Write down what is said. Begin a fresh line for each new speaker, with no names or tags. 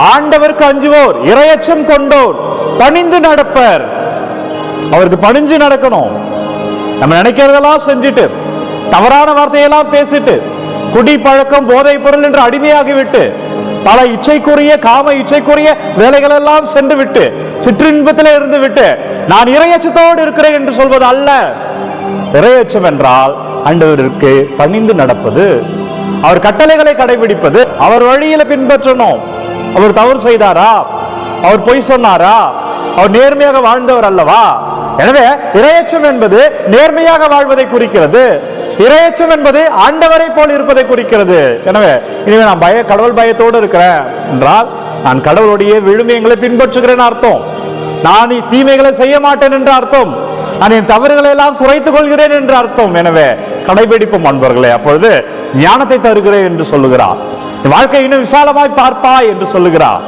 ஆண்டவருக்கு அஞ்சுவோர், இறையச்சம் கொண்டோர், பணிந்து நடப்பர். அவருக்கு பணிஞ்சு நடக்கணும். நம்ம நினைக்கிறதெல்லாம் செஞ்சுட்டு, தவறான வார்த்தையெல்லாம் பேசிட்டு, குடி பழக்கம், போதை பொருள் என்று அடிமையாகிவிட்டு, பல இச்சைக்குரிய காம இச்சைக்குரிய வேலைகள் எல்லாம் சென்று விட்டு, சிற்றின்பத்தில் இருந்து விட்டு நான் இறையச்சத்தோடு இருக்கிறேன் என்று சொல்வது அல்ல. இறையச்சம் என்றால் ஆண்டவருக்கு பணிந்து நடப்பது, அவர் கட்டளைகளை கடைபிடிப்பது, அவர் வழியில பின்பற்றணும். அவர் தவறு செய்தாரா? அவர் பொய் சொன்னாரா? அவர் நேர்மையாக வாழ்ந்தவர் அல்லவா? எனவே இறையச்சம் என்பது நேர்மையாக வாழ்வதை குறிக்கிறது. இறையச்சம் என்பது ஆண்டவரை போல் இருப்பதை குறிக்கிறது. எனவே இனிமே நான் கடவுள் பயத்தோடு இருக்கிறேன் என்றால் நான் கடவுளுடைய விழுமியங்களை பின்பற்றுகிறேன் அர்த்தம். நான் தீமைகளை செய்ய மாட்டேன் என்று அர்த்தம். நான் என் தவறுகளை எல்லாம் குறைத்துக் கொள்கிறேன் என்று அர்த்தம். எனவே கடைபிடிப்போம் அன்பர்களே. அப்பொழுது ஞானத்தை தருகிறேன் என்று சொல்லுகிறார். வாழ்க்கை இன்னும் விசாலமாய் பார்ப்பாய் என்று சொல்லுகிறார்.